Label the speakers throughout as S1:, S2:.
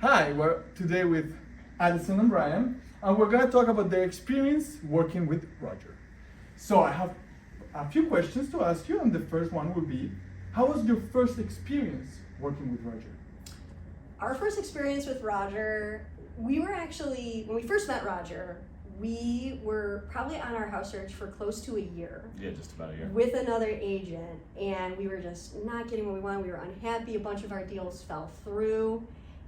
S1: Hi, we're today with Allison and Bryan, and we're going to talk about their experience working with Roger. So I have a few questions to ask you, and the first one would be, how was your first experience working with Roger?
S2: Our first experience with Roger, we were actually, when we first met Roger, we were probably on our house search for close to a year.
S3: Yeah, just about a year.
S2: With another agent, and we were just not getting what we wanted. We were unhappy. A bunch of our deals fell through,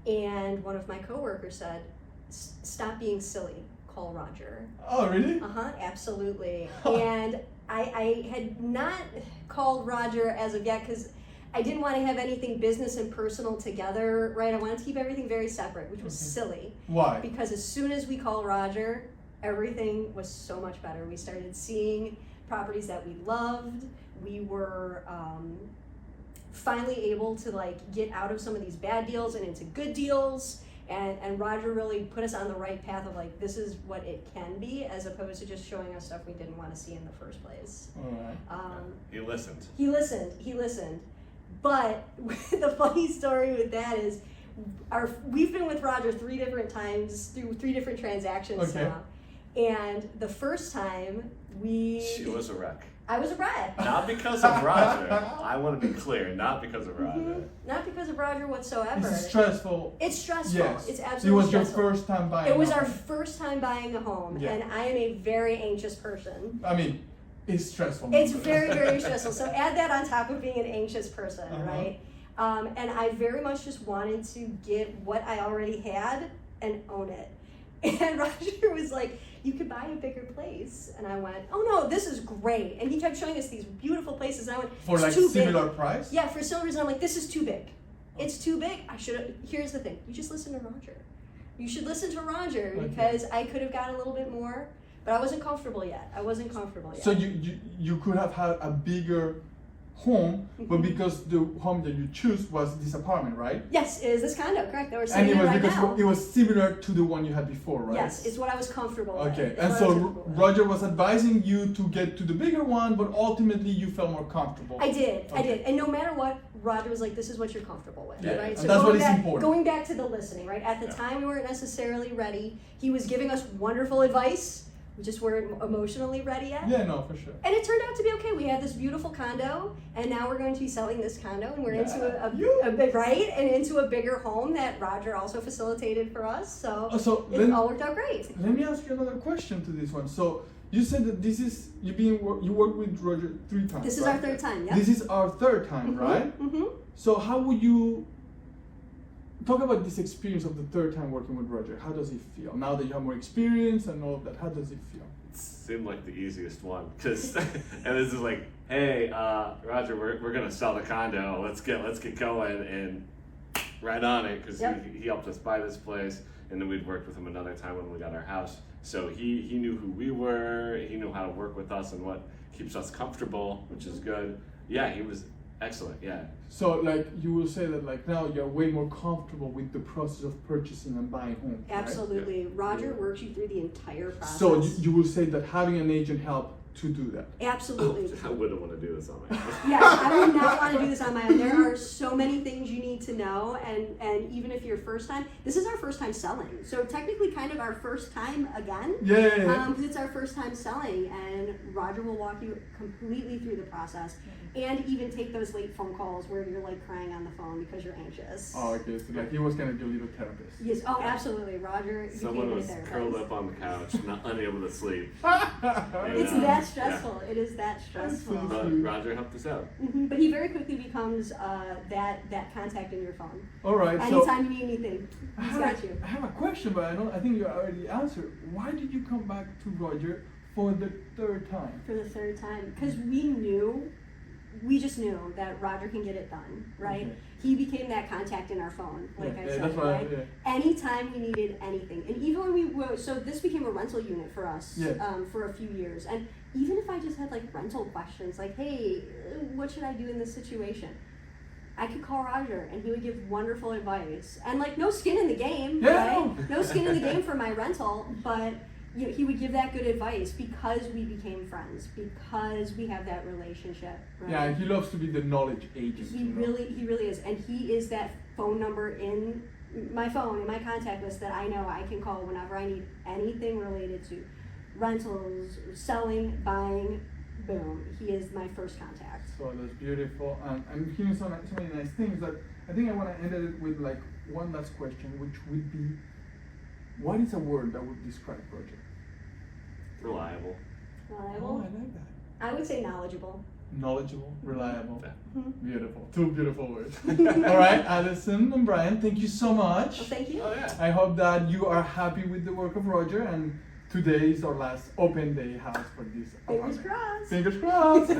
S2: and one of my coworkers said, "Stop being silly. Call Roger."
S1: Oh, really?
S2: Absolutely. And I had not called Roger as of yet because I didn't want to have anything business and personal together, right? I wanted to keep everything very separate, which was silly.
S1: Why?
S2: Because as soon as we called Roger, everything was so much better. We started seeing properties that we loved. We were finally able to get out of some of these bad deals and into good deals. And Roger really put us on the right path of this is what it can be, as opposed to just showing us stuff we didn't want to see in the first place.
S1: All right.
S3: He listened.
S2: He listened. But the funny story with that is we've been with Roger 3 different times through 3 different transactions now. And the first time
S3: She was a wreck.
S2: I was a wreck.
S3: Not because of Roger. I want to be clear, not because of Roger.
S2: Mm-hmm. Not because of Roger whatsoever.
S1: It's stressful.
S2: It's stressful.
S1: Yes.
S2: It's absolutely
S1: It was
S2: stressful.
S1: your first time buying
S2: It was
S1: a
S2: our
S1: home.
S2: first time buying a home,
S1: Yeah.
S2: and I am a very anxious person.
S1: I mean, it's stressful.
S2: It's very, very stressful. So add that on top of being an anxious person, right? And I very much just wanted to get what I already had and own it. And Roger was like, "You could buy a bigger place." And I went, "Oh no, this is great." And he kept showing us these beautiful places, and I went,
S1: For
S2: "It's too
S1: similar
S2: big."
S1: price?
S2: Yeah, for some reason I'm like, "This is too big. It's too big. I should." Here's the thing: you just listen to Roger. You should listen to Roger because I could have gotten a little bit more, but I wasn't comfortable yet.
S1: So you could have had a bigger home, but because the home that you choose was this apartment, right?
S2: Yes, it is this condo, correct? That we're
S1: And
S2: sitting
S1: it
S2: in
S1: was
S2: right
S1: because
S2: now.
S1: it was similar to the one you had before, right?
S2: Yes, it's what I was comfortable with.
S1: Okay,
S2: It's
S1: and
S2: what I
S1: so
S2: was comfortable with.
S1: Roger was advising you to get to the bigger one, but ultimately you felt more comfortable.
S2: I did,
S1: Okay.
S2: and no matter what, Roger was like, "This is what you're comfortable with,"
S1: Yeah,
S2: right?
S1: and that's what is
S2: back,
S1: important.
S2: Going back to the listening, right? At the time, we weren't necessarily ready. He was giving us wonderful advice. We just weren't emotionally ready yet.
S1: Yeah, no, for sure.
S2: And it turned out to be okay. We had this beautiful condo, and now we're going to be selling this condo, and we're into a big, right, and into a bigger home that Roger also facilitated for us. So, it all worked out great.
S1: Let me ask you another question to this one. So you said that you worked with Roger 3 times.
S2: This is
S1: right?
S2: our 3rd time. Yeah.
S1: This is our 3rd time, right?
S2: Mm-hmm.
S1: So how would you talk about this experience of the 3rd time working with Roger? How does it feel now that you have more experience and all of that? How does it feel?
S3: It seemed like the easiest one, cause and this is like, "Hey, Roger, we're gonna sell the condo. Let's get going and right on it," because he helped us buy this place, and then we'd worked with him another time when we got our house. So he knew who we were. He knew how to work with us and what keeps us comfortable, which is good. Yeah, he was excellent. Yeah.
S1: So you will say that now you're way more comfortable with the process of purchasing and buying homes.
S2: Absolutely.
S1: Right?
S2: Roger works you through the entire process.
S1: So you will say that having an agent help to do that.
S2: Absolutely.
S3: I wouldn't want to do this on my own.
S2: Yeah, I would not want to do this on my own. There are so many things you need to know, and even if you're first time, this is our first time selling. So technically kind of our first time again.
S1: Yeah.
S2: Because it's our first time selling, and Roger will walk you completely through the process, and even take those late phone calls where you're crying on the phone because you're anxious.
S1: Oh, okay. So he was kind of your little therapist.
S2: Yes. Oh, absolutely. Roger
S3: Someone
S2: became
S3: was
S2: a therapist.
S3: curled up on the couch, unable to sleep.
S2: It's that stressful. Yeah. It is that stressful.
S3: But Roger helped us out.
S2: Mm-hmm. But he very quickly becomes that contact in your phone.
S1: All right.
S2: Anytime you need anything, he's got you.
S1: I have a question, but I think you already answered. Why did you come back to Roger for the 3rd time?
S2: For the 3rd time, because we just knew that Roger can get it done, right?
S1: Okay.
S2: He became that contact in our phone, like I said,
S1: that's
S2: right? Anytime we needed anything. And even when we were, so this became a rental unit for us for a few years. And even if I just had rental questions, "Hey, what should I do in this situation?" I could call Roger and he would give wonderful advice. And no skin in the game, right? No skin in the game for my rental, but he would give that good advice because we became friends, because we have that relationship. Right?
S1: Yeah, he loves to be the knowledge agent.
S2: He really is, and he is that phone number in my phone and my contact list that I know I can call whenever I need anything related to rentals, selling, buying. Boom, he is my first contact.
S1: So that's beautiful. I'm hearing so many nice things that I think I want to end it with like one last question, which would be, what is a word that would describe Roger?
S3: Reliable.
S2: Reliable?
S1: Oh, I like that.
S2: I would say knowledgeable.
S1: Knowledgeable, reliable.
S2: Mm-hmm.
S1: Beautiful. Two beautiful words. All right, Allison and Bryan, thank you so much.
S2: Well, thank you.
S3: Oh yeah.
S1: I hope that you are happy with the work of Roger, and today is our last open day house for this
S2: Fingers
S1: apartment.
S2: crossed.
S1: Fingers crossed.